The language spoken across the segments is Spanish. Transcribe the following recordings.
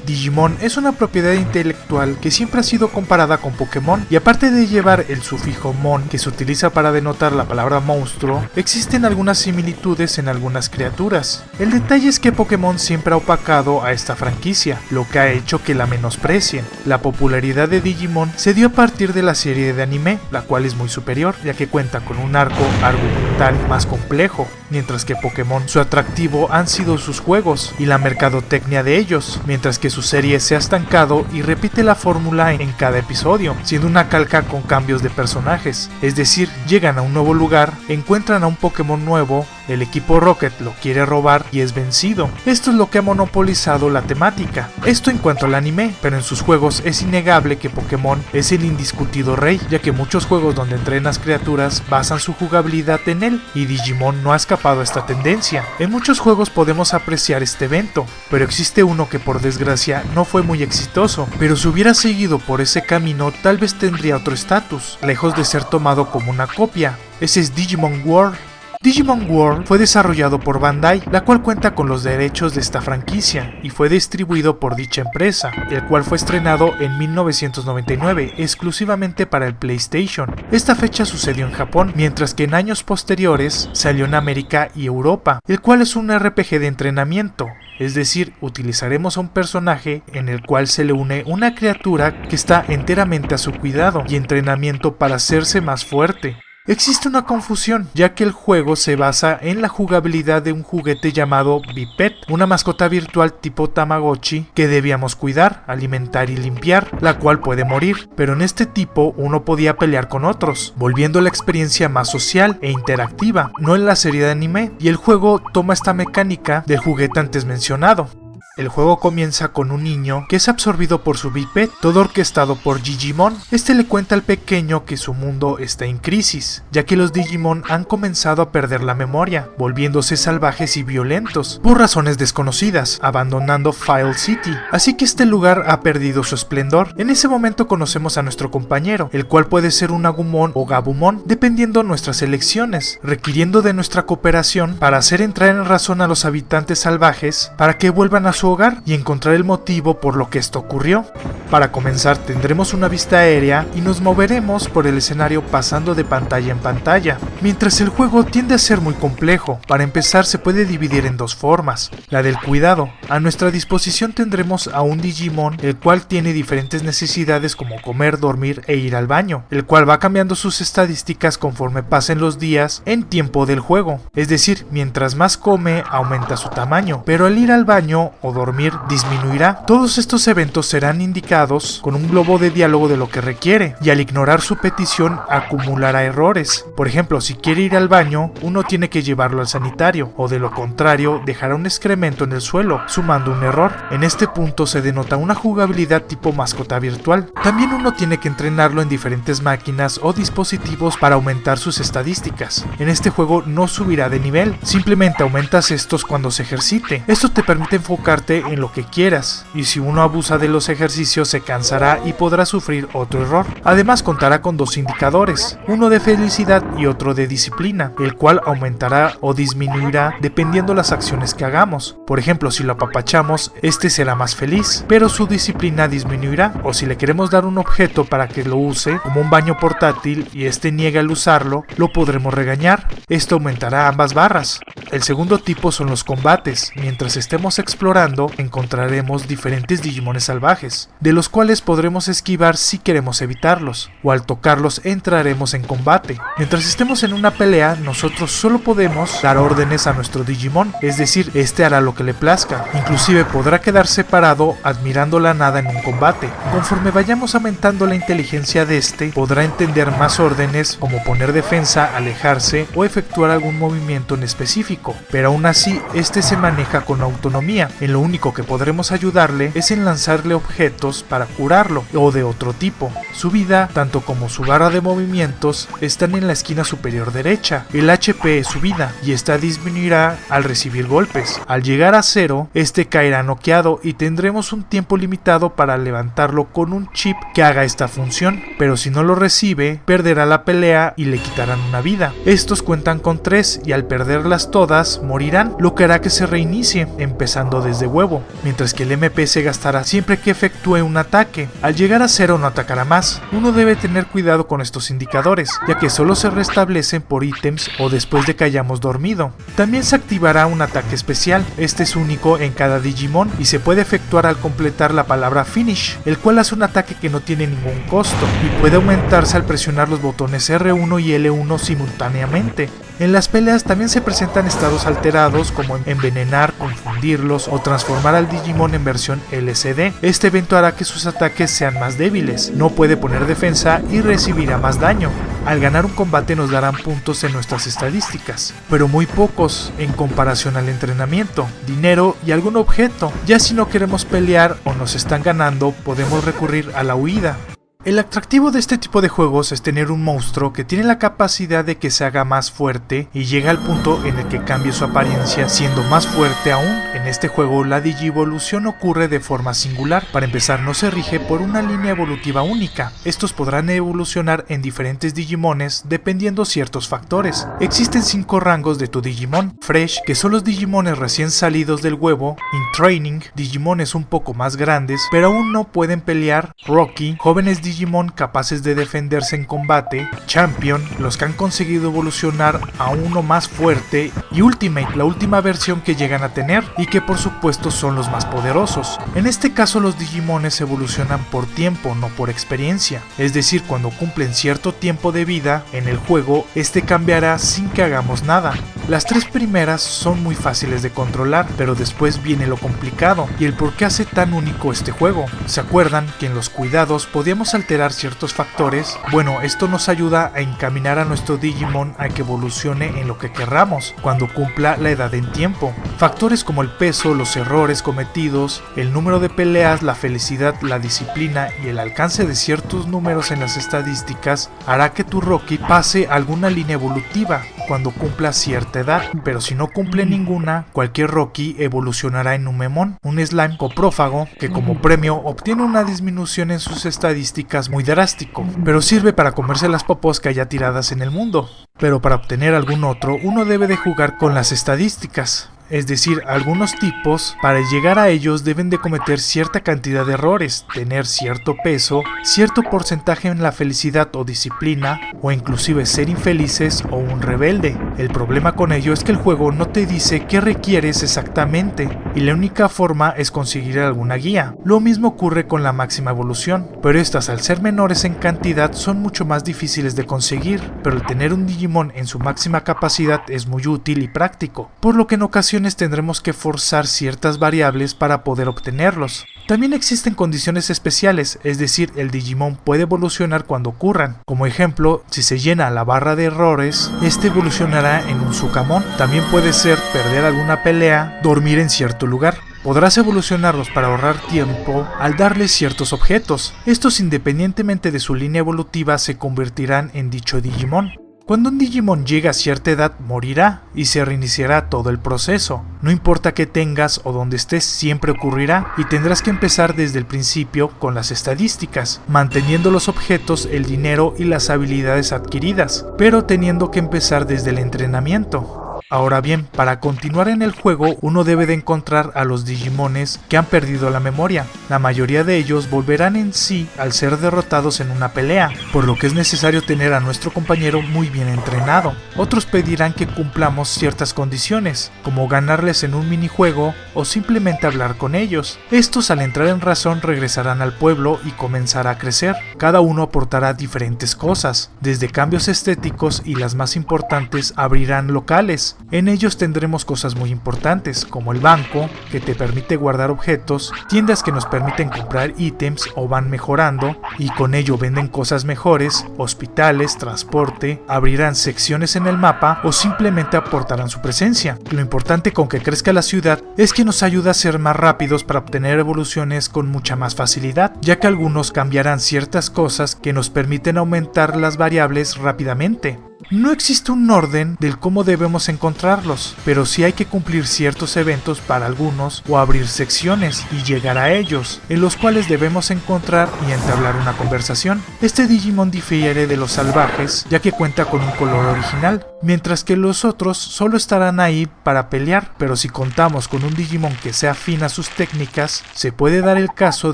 Digimon es una propiedad intelectual que siempre ha sido comparada con Pokémon, y aparte de llevar el sufijo mon que se utiliza para denotar la palabra monstruo, existen algunas similitudes en algunas criaturas. El detalle es que Pokémon siempre ha opacado a esta franquicia, lo que ha hecho que la menosprecien. La popularidad de Digimon se dio a partir de la serie de anime, la cual es muy superior, ya que cuenta con un arco argumental más complejo, mientras que Pokémon su atractivo han sido sus juegos y la mercadotecnia de ellos, mientras que su serie se ha estancado y repite la fórmula en cada episodio, siendo una calca con cambios de personajes. Es decir, llegan a un nuevo lugar, encuentran a un Pokémon nuevo, el equipo Rocket lo quiere robar y es vencido. Esto es lo que ha monopolizado la temática. Esto en cuanto al anime, pero en sus juegos es innegable que Pokémon es el indiscutido rey, ya que muchos juegos donde entrenas criaturas basan su jugabilidad en él, y Digimon no ha escapado a esta tendencia. En muchos juegos podemos apreciar este evento, pero existe uno que por desgracia no fue muy exitoso, pero si hubiera seguido por ese camino tal vez tendría otro estatus, lejos de ser tomado como una copia. Ese es Digimon World. Digimon World fue desarrollado por Bandai, la cual cuenta con los derechos de esta franquicia, y fue distribuido por dicha empresa, el cual fue estrenado en 1999, exclusivamente para el PlayStation. Esta fecha sucedió en Japón, mientras que en años posteriores salió en América y Europa, el cual es un RPG de entrenamiento. Es decir, utilizaremos a un personaje en el cual se le une una criatura que está enteramente a su cuidado y entrenamiento para hacerse más fuerte. Existe una confusión, ya que el juego se basa en la jugabilidad de un juguete llamado Bipet, una mascota virtual tipo Tamagotchi que debíamos cuidar, alimentar y limpiar, la cual puede morir, pero en este tipo uno podía pelear con otros, volviendo la experiencia más social e interactiva, no en la serie de anime, y el juego toma esta mecánica del juguete antes mencionado. El juego comienza con un niño que es absorbido por su Biped, todo orquestado por Digimon. Este le cuenta al pequeño que su mundo está en crisis, ya que los Digimon han comenzado a perder la memoria, volviéndose salvajes y violentos, por razones desconocidas, abandonando File City. Así que este lugar ha perdido su esplendor. En ese momento conocemos a nuestro compañero, el cual puede ser un Agumon o Gabumon, dependiendo nuestras elecciones, requiriendo de nuestra cooperación para hacer entrar en razón a los habitantes salvajes para que vuelvan a su hogar y encontrar el motivo por lo que esto ocurrió. Para comenzar tendremos una vista aérea y nos moveremos por el escenario pasando de pantalla en pantalla, mientras el juego tiende a ser muy complejo. Para empezar se puede dividir en dos formas, la del cuidado. A nuestra disposición tendremos a un Digimon el cual tiene diferentes necesidades como comer, dormir e ir al baño, el cual va cambiando sus estadísticas conforme pasen los días en tiempo del juego, es decir, mientras más come aumenta su tamaño, pero al ir al baño o dormir disminuirá. Todos estos eventos serán indicados con un globo de diálogo de lo que requiere, y al ignorar su petición acumulará errores. Por ejemplo, si quiere ir al baño, uno tiene que llevarlo al sanitario, o de lo contrario dejará un excremento en el suelo, sumando un error. En este punto se denota una jugabilidad tipo mascota virtual. También uno tiene que entrenarlo en diferentes máquinas o dispositivos para aumentar sus estadísticas. En este juego no subirá de nivel, simplemente aumentas estos cuando se ejercite. Esto te permite enfocarte en lo que quieras, y si uno abusa de los ejercicios se cansará y podrá sufrir otro error. Además contará con dos indicadores, uno de felicidad y otro de disciplina, el cual aumentará o disminuirá dependiendo las acciones que hagamos. Por ejemplo, si lo apapachamos, este será más feliz, pero su disciplina disminuirá. O si le queremos dar un objeto para que lo use, como un baño portátil, y este niega al usarlo, lo podremos regañar. Esto aumentará ambas barras. El segundo tipo son los combates. Mientras estemos explorando, encontraremos diferentes Digimones salvajes, de los cuales podremos esquivar si queremos evitarlos, o al tocarlos entraremos en combate. Mientras estemos en una pelea, nosotros solo podemos dar órdenes a nuestro Digimon, es decir, este hará lo que le plazca. Inclusive podrá quedar separado admirando la nada en un combate. Conforme vayamos aumentando la inteligencia de este, podrá entender más órdenes como poner defensa, alejarse o efectuar algún movimiento en específico, pero aún así este se maneja con autonomía, en lo único que podremos ayudarle es en lanzarle objetos para curarlo o de otro tipo. Su vida, tanto como su barra de movimientos, están en la esquina superior derecha. El HP es su vida y esta disminuirá al recibir golpes. Al llegar a 0, este caerá noqueado y tendremos un tiempo limitado para levantarlo con un chip que haga esta función, pero si no lo recibe, perderá la pelea y le quitarán una vida. Estos cuentan con 3 y al perderlas todas, morirán, lo que hará que se reinicie, empezando desde huevo, mientras que el MP se gastará siempre que efectúe un ataque. Al llegar a 0 no atacará más. Uno debe tener cuidado con estos indicadores, ya que solo se restablecen por ítems o después de que hayamos dormido. También se activará un ataque especial, este es único en cada Digimon y se puede efectuar al completar la palabra Finish, el cual hace un ataque que no tiene ningún costo y puede aumentarse al presionar los botones R1 y L1 simultáneamente. En las peleas también se presentan estados alterados como envenenar, confundirlos o transformar al Digimon en versión LCD. Este evento hará que sus ataques sean más débiles, no puede poner defensa y recibirá más daño. Al ganar un combate nos darán puntos en nuestras estadísticas, pero muy pocos en comparación al entrenamiento, dinero y algún objeto. Ya si no queremos pelear o nos están ganando, podemos recurrir a la huida. El atractivo de este tipo de juegos es tener un monstruo que tiene la capacidad de que se haga más fuerte y llega al punto en el que cambie su apariencia siendo más fuerte aún. En este juego la digivolución ocurre de forma singular. Para empezar, no se rige por una línea evolutiva única. Estos podrán evolucionar en diferentes Digimones dependiendo ciertos factores. Existen 5 rangos de tu Digimon. Fresh, que son los Digimones recién salidos del huevo. In Training, Digimones un poco más grandes pero aún no pueden pelear. Rocky, jóvenes Digimon capaces de defenderse en combate. Champion, los que han conseguido evolucionar a uno más fuerte. Y Ultimate, la última versión que llegan a tener y que por supuesto son los más poderosos. En este caso los Digimones evolucionan por tiempo, no por experiencia. Es decir, cuando cumplen cierto tiempo de vida en el juego, este cambiará sin que hagamos nada. Las 3 primeras son muy fáciles de controlar, pero después viene lo complicado y el por qué hace tan único este juego. ¿Se acuerdan que en los cuidados podíamos alterar ciertos factores? Bueno, esto nos ayuda a encaminar a nuestro Digimon a que evolucione en lo que querramos cuando cumpla la edad en tiempo. Factores como el peso, los errores cometidos, el número de peleas, la felicidad, la disciplina y el alcance de ciertos números en las estadísticas hará que tu Rocky pase alguna línea evolutiva cuando cumpla cierta edad, pero si no cumple ninguna, cualquier Rocky evolucionará en un Memon, un slime coprófago que como premio obtiene una disminución en sus estadísticas muy drástico, pero sirve para comerse las popos que haya tiradas en el mundo. Pero para obtener algún otro, uno debe de jugar con las estadísticas. Es decir, algunos tipos, para llegar a ellos deben de cometer cierta cantidad de errores, tener cierto peso, cierto porcentaje en la felicidad o disciplina, o inclusive ser infelices o un rebelde. El problema con ello es que el juego no te dice qué requieres exactamente, y la única forma es conseguir alguna guía. Lo mismo ocurre con la máxima evolución, pero estas al ser menores en cantidad son mucho más difíciles de conseguir, pero el tener un Digimon en su máxima capacidad es muy útil y práctico, por lo que en ocasiones tendremos que forzar ciertas variables para poder obtenerlos. También existen condiciones especiales, es decir, el Digimon puede evolucionar cuando ocurran. Como ejemplo, si se llena la barra de errores, este evolucionará en un Sukamon. También puede ser perder alguna pelea, dormir en cierto lugar. Podrás evolucionarlos para ahorrar tiempo al darles ciertos objetos. Estos, independientemente de su línea evolutiva, se convertirán en dicho Digimon. Cuando un Digimon llega a cierta edad, morirá y se reiniciará todo el proceso. No importa qué tengas o dónde estés, siempre ocurrirá y tendrás que empezar desde el principio con las estadísticas, manteniendo los objetos, el dinero y las habilidades adquiridas, pero teniendo que empezar desde el entrenamiento. Ahora bien, para continuar en el juego, uno debe de encontrar a los Digimones que han perdido la memoria. La mayoría de ellos volverán en sí al ser derrotados en una pelea, por lo que es necesario tener a nuestro compañero muy bien entrenado. Otros pedirán que cumplamos ciertas condiciones, como ganarles en un minijuego o simplemente hablar con ellos. Estos, al entrar en razón, regresarán al pueblo y comenzará a crecer. Cada uno aportará diferentes cosas, desde cambios estéticos y las más importantes abrirán locales, En ellos tendremos cosas muy importantes, como el banco, que te permite guardar objetos, tiendas que nos permiten comprar ítems o van mejorando, y con ello venden cosas mejores, hospitales, transporte, abrirán secciones en el mapa o simplemente aportarán su presencia. Lo importante con que crezca la ciudad es que nos ayuda a ser más rápidos para obtener evoluciones con mucha más facilidad, ya que algunos cambiarán ciertas cosas que nos permiten aumentar las variables rápidamente. No existe un orden del cómo debemos encontrarlos, pero sí hay que cumplir ciertos eventos para algunos o abrir secciones y llegar a ellos, en los cuales debemos encontrar y entablar una conversación. Este Digimon difiere de los salvajes, ya que cuenta con un color original, mientras que los otros solo estarán ahí para pelear, pero si contamos con un Digimon que sea afín a sus técnicas, se puede dar el caso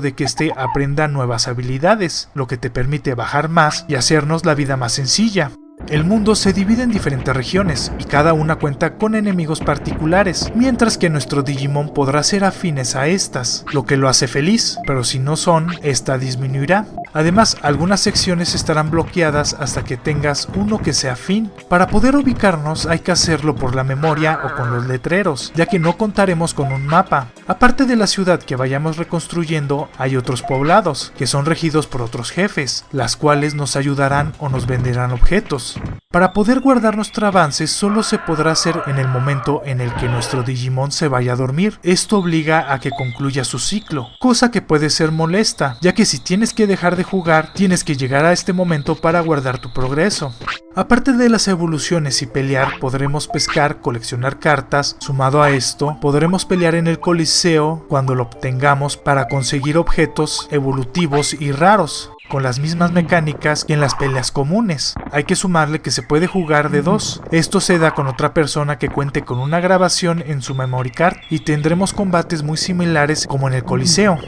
de que éste aprenda nuevas habilidades, lo que te permite bajar más y hacernos la vida más sencilla. El mundo se divide en diferentes regiones y cada una cuenta con enemigos particulares, mientras que nuestro Digimon podrá ser afines a estas, lo que lo hace feliz, pero si no son, esta disminuirá. Además, algunas secciones estarán bloqueadas hasta que tengas uno que sea afín. Para poder ubicarnos hay que hacerlo por la memoria o con los letreros, ya que no contaremos con un mapa. Aparte de la ciudad que vayamos reconstruyendo, hay otros poblados, que son regidos por otros jefes, las cuales nos ayudarán o nos venderán objetos. Para poder guardar nuestro avance solo se podrá hacer en el momento en el que nuestro Digimon se vaya a dormir. Esto obliga a que concluya su ciclo, cosa que puede ser molesta, ya que si tienes que dejar de jugar, tienes que llegar a este momento para guardar tu progreso. Aparte de las evoluciones y pelear, podremos pescar, coleccionar cartas. Sumado a esto, podremos pelear en el Coliseo cuando lo obtengamos para conseguir objetos evolutivos y raros, con las mismas mecánicas que en las peleas comunes. Hay que sumarle que se puede jugar de dos. Esto se da con otra persona que cuente con una grabación en su memory card y tendremos combates muy similares como en el Coliseo.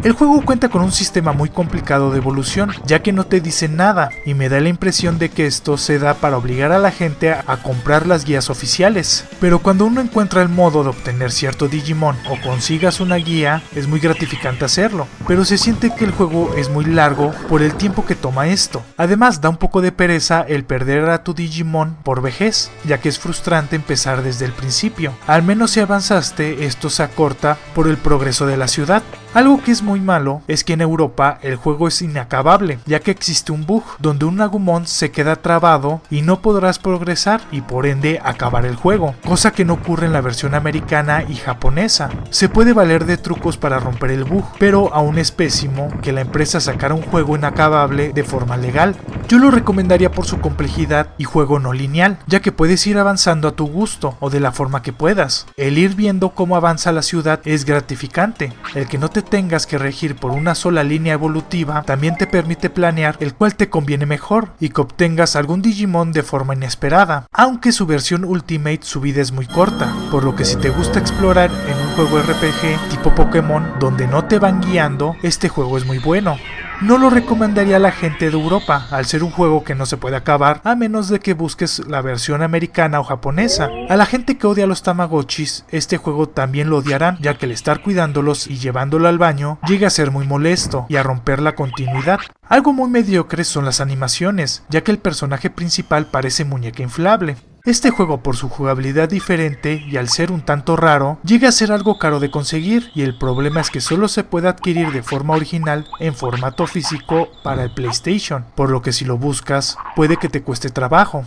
El juego cuenta con un sistema muy complicado de evolución, ya que no te dice nada, y me da la impresión de que esto se da para obligar a la gente a comprar las guías oficiales. Pero cuando uno encuentra el modo de obtener cierto Digimon o consigas una guía, es muy gratificante hacerlo, pero se siente que el juego es muy largo por el tiempo que toma esto. Además, da un poco de pereza el perder a tu Digimon por vejez, ya que es frustrante empezar desde el principio. Al menos si avanzaste, esto se acorta por el progreso de la ciudad. Algo que es muy malo es que en Europa el juego es inacabable, ya que existe un bug donde un Agumon se queda trabado y no podrás progresar y por ende acabar el juego, cosa que no ocurre en la versión americana y japonesa. Se puede valer de trucos para romper el bug, pero aún es pésimo que la empresa sacara un juego inacabable de forma legal. Yo lo recomendaría por su complejidad y juego no lineal, ya que puedes ir avanzando a tu gusto o de la forma que puedas. El ir viendo cómo avanza la ciudad es gratificante. El que no te tengas que regir por una sola línea evolutiva también te permite planear el cual te conviene mejor y que obtengas algún Digimon de forma inesperada, aunque su versión Ultimate su vida es muy corta, por lo que si te gusta explorar en un juego RPG tipo Pokémon donde no te van guiando, este juego es muy bueno. No lo recomendaría a la gente de Europa, al ser un juego que no se puede acabar a menos de que busques la versión americana o japonesa. A la gente que odia los Tamagotchis, este juego también lo odiarán, ya que el estar cuidándolos y llevándolo al baño llega a ser muy molesto y a romper la continuidad. Algo muy mediocre son las animaciones, ya que el personaje principal parece muñeca inflable. Este juego, por su jugabilidad diferente y al ser un tanto raro, llega a ser algo caro de conseguir, y el problema es que solo se puede adquirir de forma original en formato físico para el PlayStation, por lo que si lo buscas puede que te cueste trabajo.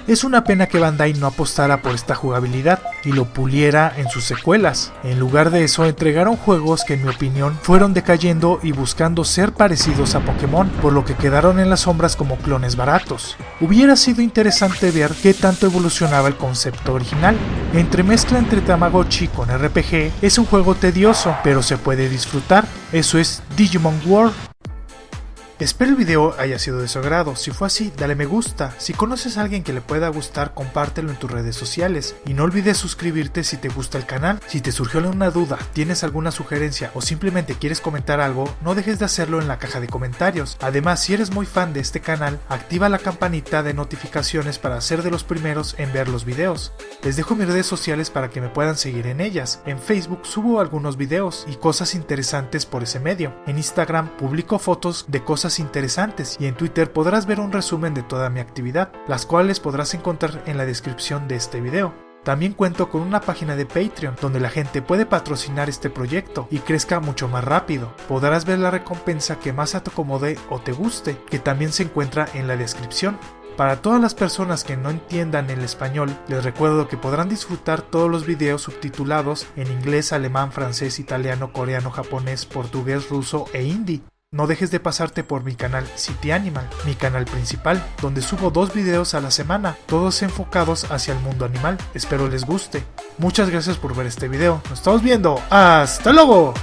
Es una pena que Bandai no apostara por esta jugabilidad y lo puliera en sus secuelas. En lugar de eso, entregaron juegos que en mi opinión fueron decayendo y buscando ser parecidos a Pokémon, por lo que quedaron en las sombras como clones baratos. Hubiera sido interesante ver qué tanto evolucionaba el concepto original. Entremezcla entre Tamagotchi con RPG, es un juego tedioso, pero se puede disfrutar. Eso es Digimon World. Espero el video haya sido de su agrado. Si fue así, dale me gusta. Si conoces a alguien que le pueda gustar, compártelo en tus redes sociales. Y no olvides suscribirte si te gusta el canal. Si te surgió alguna duda, tienes alguna sugerencia o simplemente quieres comentar algo, no dejes de hacerlo en la caja de comentarios. Además, si eres muy fan de este canal, activa la campanita de notificaciones para ser de los primeros en ver los videos. Les dejo mis redes sociales para que me puedan seguir en ellas. En Facebook subo algunos videos y cosas interesantes por ese medio. En Instagram publico fotos de cosas interesantes y en Twitter podrás ver un resumen de toda mi actividad, las cuales podrás encontrar en la descripción de este video. También cuento con una página de Patreon donde la gente puede patrocinar este proyecto y crezca mucho más rápido. Podrás ver la recompensa que más te acomode o te guste, que también se encuentra en la descripción. Para todas las personas que no entiendan el español, les recuerdo que podrán disfrutar todos los videos subtitulados en inglés, alemán, francés, italiano, coreano, japonés, portugués, ruso e hindi. No dejes de pasarte por mi canal City Animal, mi canal principal, donde subo 2 videos a la semana, todos enfocados hacia el mundo animal. Espero les guste. Muchas gracias por ver este video. Nos estamos viendo. ¡Hasta luego!